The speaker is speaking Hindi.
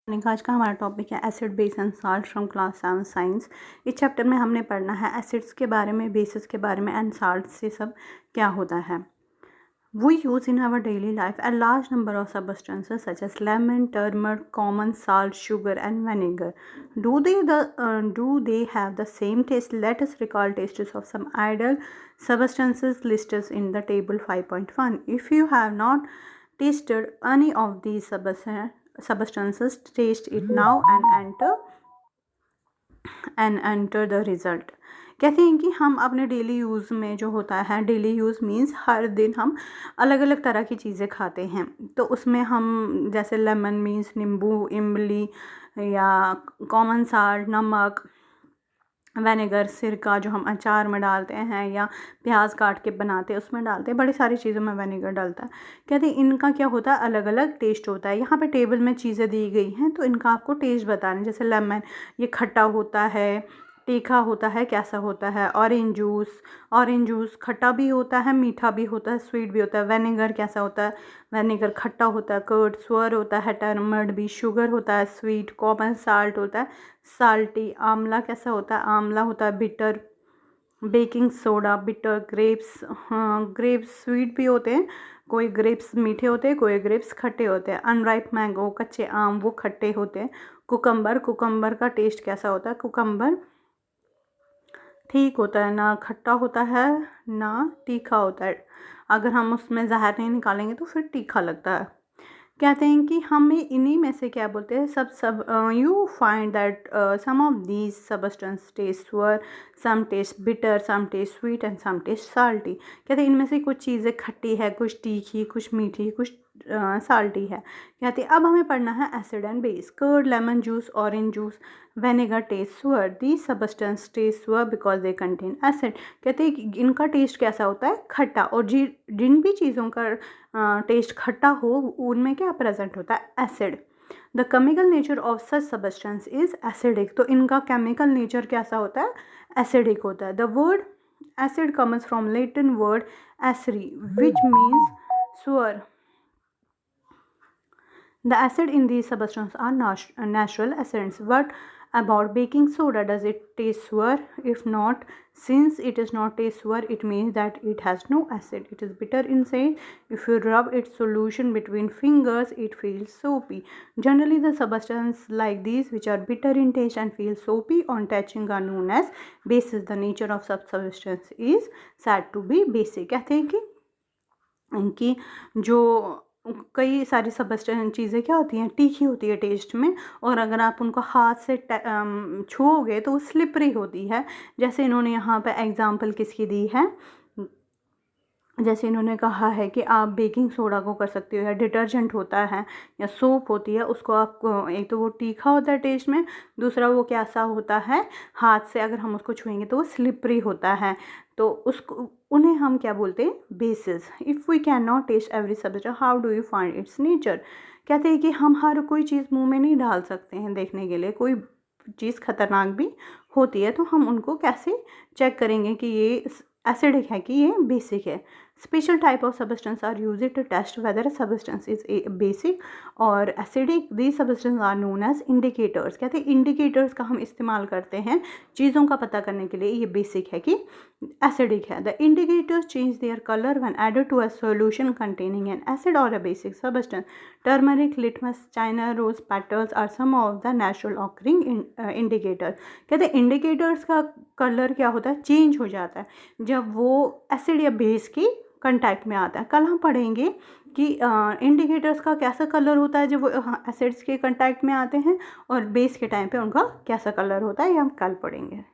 आज का हमारा टॉपिक है acid base and salt from class 7 science. इस चैप्टर में हमने पढ़ना है एसिड्स के बारे में, बेसिस के बारे में एंड साल्ट से सब क्या होता है। We use in our daily life a large number of substances such as lemon, turmeric, common salt, sugar and vinegar. Do they have the same taste? Let us recall tastes of some ideal substances listed in the table 5.1. If you have not tasted any of these substances, taste it now and enter the result. कहते हैं कि हम अपने डेली यूज़ में जो होता है, डेली यूज़ मीन्स हर दिन हम अलग अलग तरह की चीज़ें खाते हैं। तो उसमें हम जैसे लेमन मीन्स नींबू, इमली या कॉमन साल्ट नमक, विनेगर सिरका जो हम अचार में डालते हैं या प्याज काट के बनाते हैं उसमें डालते हैं, बड़ी सारी चीज़ों में विनेगर डलता है। कहते हैं इनका क्या होता है, अलग अलग टेस्ट होता है। यहाँ पे टेबल में चीज़ें दी गई हैं तो इनका आपको टेस्ट बताना है। जैसे लेमन ये खट्टा होता है, तीखा होता है, कैसा होता है। ऑरेंज जूस खट्टा भी होता है, मीठा भी होता है, स्वीट भी होता है। विनेगर कैसा होता है, विनेगर खट्टा होता है। कर्ड स्वर होता है, टर्मर्ड भी शुगर होता है, स्वीट। कॉमन साल्ट होता है साल्टी। आंवला कैसा होता है, आंवला होता है bitter. Baking soda bitter. Grapes, हाँ ग्रेप्स स्वीट भी होते हैं, कोई ग्रेप्स मीठे होते हैं, कोई ग्रेप्स खट्टे होते हैं। अनराइप मैंगो कच्चे आम वो खट्टे होते हैं। कुकम्बर का टेस्ट कैसा होता है, कुकम्बर ठीक होता है, ना खट्टा होता है ना तीखा होता है। अगर हम उसमें जहर नहीं निकालेंगे तो फिर तीखा लगता है। कहते हैं कि हमें इन्हीं में से क्या बोलते हैं, सब you find that some of these substance taste sour, some taste bitter, some taste sweet and some taste salty. कहते हैं इनमें से कुछ चीज़ें खट्टी है, कुछ तीखी, कुछ मीठी, कुछ साल्टी है। कहते हैं अब हमें पढ़ना है acid and base. Curd, lemon juice, orange juice, vinegar taste sour. These substance taste sour because they contain acid. कहते हैं कि इनका टेस्ट कैसा होता है, खट्टा। और जिन भी चीज़ों का टेस्ट खट्टा हो उनमें क्या प्रेजेंट होता है, acid. The chemical nature of such substance is acidic. तो इनका केमिकल नेचर कैसा होता है, एसिडिक होता है। The word acid comes from Latin word एसरी विच मीन्स सुअर। The acid in these substances are natural acids. What about baking soda? Does it taste sour? If not, since it is not taste sour, it means that it has no acid. It is bitter inside. If you rub its solution between fingers, it feels soapy. Generally, the substances like these, which are bitter in taste and feel soapy on touching, are known as bases. The nature of such substance is said to be basic. कहते हैं कि इनकी जो कई सारी सबस्टेंस चीज़ें क्या होती हैं, तीखी होती है टेस्ट में, और अगर आप उनको हाथ से छुओगे तो वो स्लिपरी होती है। जैसे इन्होंने यहाँ पे एग्जांपल किसकी दी है, जैसे इन्होंने कहा है कि आप बेकिंग सोडा को कर सकते हो, या डिटर्जेंट होता है या सोप होती है, उसको आप एक तो वो तीखा होता है टेस्ट में, दूसरा वो कैसा होता है, हाथ से अगर हम उसको छुएंगे तो वो स्लिपरी होता है। तो उसको उन्हें हम क्या बोलते हैं, bases. If we can not taste every subject how do you find its nature. कहते हैं कि हम हर कोई चीज़ मुंह में नहीं डाल सकते हैं देखने के लिए, कोई चीज़ खतरनाक भी होती है तो हम उनको कैसे चेक करेंगे कि ये एसिडिक है कि ये बेसिक है। Special type of substance are used to test whether substance is basic और acidic. These substance are known as indicators. कहते हैं इंडिकेटर्स का हम इस्तेमाल करते हैं चीज़ों का पता करने के लिए ये बेसिक है कि एसिडिक है। The indicators change their colour when added to a solution containing an acid और a basic substance. Turmeric, litmus, china rose petals are some of the natural occurring indicator. कहते हैं इंडिकेटर्स का कलर क्या होता है, चेंज हो जाता है जब वो एसिड या बेस की कंटैक्ट में आता है। कल हम पढ़ेंगे कि इंडिकेटर्स का कैसा कलर होता है जब वो एसिड्स के कंटैक्ट में आते हैं, और बेस के टाइम पे उनका कैसा कलर होता है, ये हम कल पढ़ेंगे।